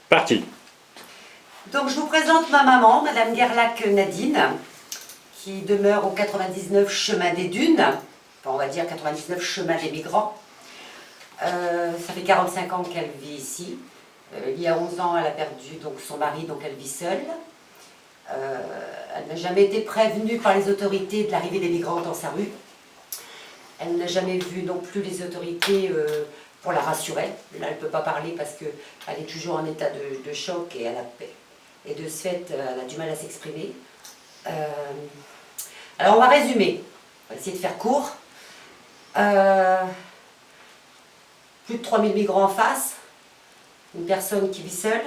Parti. Donc je vous présente ma maman, Madame Gerlach Nadine, qui demeure au 99 chemin des Dunes, enfin, on va dire 99 chemin des Migrants. Ça fait 45 ans qu'elle vit ici. Il y a 11 ans, elle a perdu donc, son mari, donc elle vit seule. Elle n'a jamais été prévenue par les autorités de l'arrivée des migrants dans sa rue. Elle n'a jamais vu non plus les autorités pour la rassurer. Là, elle ne peut pas parler parce qu'elle est toujours en état de choc et, et de ce fait, elle a du mal à s'exprimer. Alors, on va résumer. On va essayer de faire court. Plus de 3000 migrants en face. Une personne qui vit seule.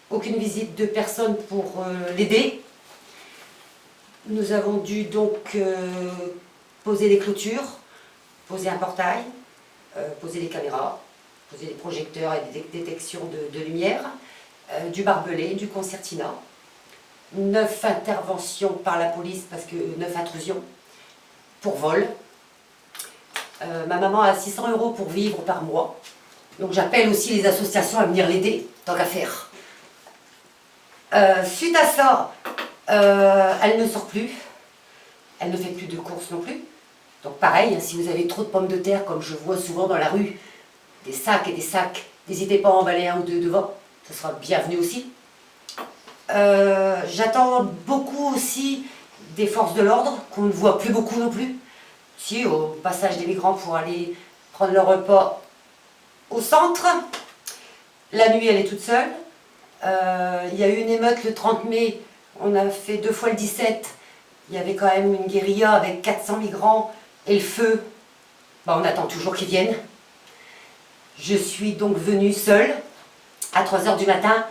Aucune visite de personne pour l'aider. Nous avons dû donc poser des clôtures, poser un portail, poser des caméras, poser des projecteurs et des détections de lumière, du barbelé, du concertina, 9 interventions par la police, parce que 9 intrusions pour vol. Ma maman a 600 € pour vivre par mois, donc j'appelle aussi les associations à venir l'aider, tant qu'à faire. Suite à ça, elle ne sort plus, elle ne fait plus de courses non plus. Donc pareil, si vous avez trop de pommes de terre, comme je vois souvent dans la rue, des sacs et des sacs, n'hésitez pas à emballer un ou deux devant, ça sera bienvenu aussi. J'attends beaucoup aussi des forces de l'ordre, qu'on ne voit plus beaucoup non plus. Si, au passage des migrants pour aller prendre leur repas au centre. La nuit, elle est toute seule. Il y a eu une émeute le 30 mai, on a fait 2 fois le 17. Il y avait quand même une guérilla avec 400 migrants et le feu. Ben, on attend toujours qu'ils viennent. Je suis donc venue seule à 3 h du matin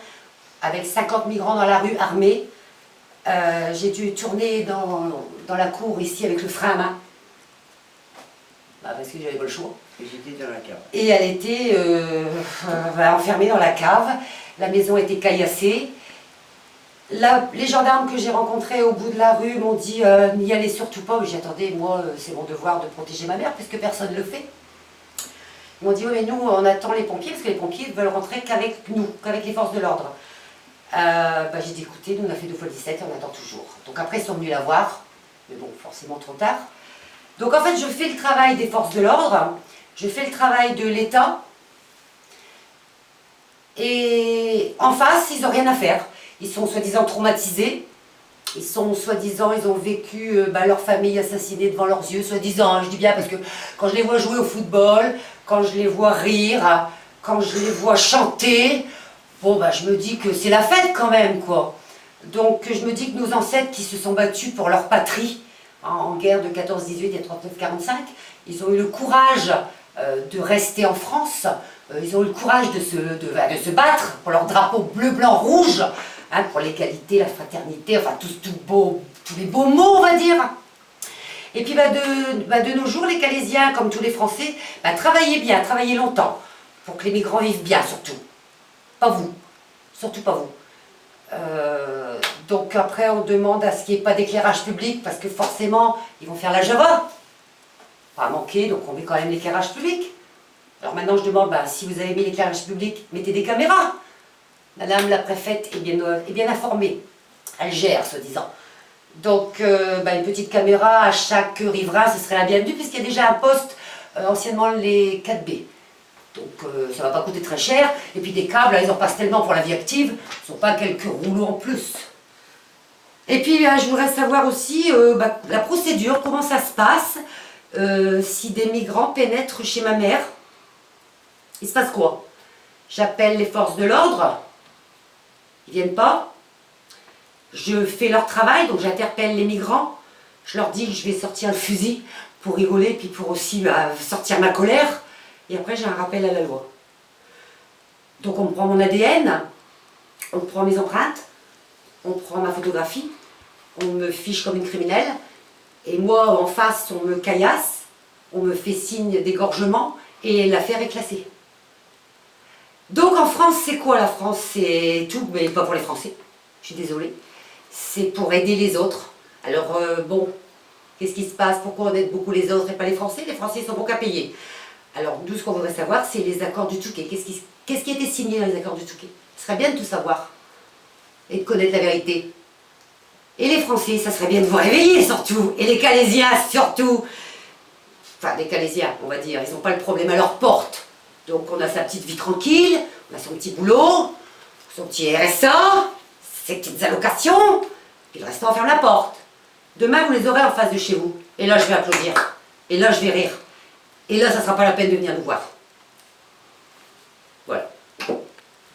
avec 50 migrants dans la rue armés. J'ai dû tourner dans la cour ici avec le frein à main. Bah, parce que j'avais pas le choix. Et j'étais dans la cave. Et elle était enfermée dans la cave. La maison était caillassée. Les gendarmes que j'ai rencontrés au bout de la rue m'ont dit n'y allez surtout pas. J'ai attendez, moi c'est mon devoir de protéger ma mère puisque personne ne le fait. Ils m'ont dit oui mais nous on attend les pompiers parce que les pompiers veulent rentrer qu'avec nous, qu'avec les forces de l'ordre. J'ai dit écoutez, nous on a fait 2 fois le 17 et on attend toujours. Donc après ils sont venus la voir, mais bon forcément trop tard. Donc en fait je fais le travail des forces de l'ordre, je fais le travail de l'État. Et en face, ils n'ont rien à faire. Ils sont soi-disant traumatisés. Ils sont soi-disant, ils ont vécu leur famille assassinée devant leurs yeux, soi-disant, hein, je dis bien parce que quand je les vois jouer au football, quand je les vois rire, quand je les vois chanter, bon je me dis que c'est la fête quand même quoi. Donc je me dis que nos ancêtres qui se sont battus pour leur patrie, en guerre de 14-18 et 39-45, ils ont eu le courage de rester en France. Ils ont eu le courage de se battre pour leur drapeau bleu, blanc, rouge, hein, pour l'égalité, la fraternité, enfin tous les beaux mots, on va dire. Et puis de nos jours, les Calaisiens, comme tous les Français, travaillez bien, travaillez longtemps, pour que les migrants vivent bien surtout. Pas vous, surtout pas vous. Donc après, on demande à ce qu'il n'y ait pas d'éclairage public, parce que forcément, ils vont faire la Java. Pas manquer, donc on met quand même l'éclairage public. Alors maintenant je demande, si vous avez mis l'éclairage public, mettez des caméras. Madame la préfète est bien informée. Elle gère, soi-disant. Donc une petite caméra à chaque riverain, ce serait la bienvenue, puisqu'il y a déjà un poste, anciennement les 4B. Donc ça ne va pas coûter très cher. Et puis des câbles, ils en passent tellement pour la vie active, ce ne sont pas quelques rouleaux en plus. Et puis je voudrais savoir aussi la procédure, comment ça se passe, si des migrants pénètrent chez ma mère. Il se passe quoi? J'appelle les forces de l'ordre, ils viennent pas. Je fais leur travail, donc j'interpelle les migrants. Je leur dis que je vais sortir le fusil pour rigoler, puis pour aussi sortir ma colère. Et après j'ai un rappel à la loi. Donc on me prend mon ADN, on prend mes empreintes, on prend ma photographie, on me fiche comme une criminelle. Et moi en face on me caillasse, on me fait signe d'égorgement et l'affaire est classée. Donc en France, c'est quoi la France? C'est tout, mais pas pour les Français. Je suis désolée. C'est pour aider les autres. Alors qu'est-ce qui se passe? Pourquoi on aide beaucoup les autres et pas les Français? Les Français sont bons qu'à payer. Alors nous, ce qu'on voudrait savoir, c'est les accords du Touquet. Qu'est-ce signé dans les accords du Touquet? Ce serait bien de tout savoir et de connaître la vérité. Et les Français, ça serait bien de vous réveiller surtout, et les Calaisiens surtout. Enfin, les Calaisiens, on va dire, ils n'ont pas le problème à leur porte. Donc on a sa petite vie tranquille, on a son petit boulot, son petit RSA, ses petites allocations, puis le restant on ferme la porte. Demain vous les aurez en face de chez vous, et là je vais applaudir, et là je vais rire, et là ça sera pas la peine de venir nous voir.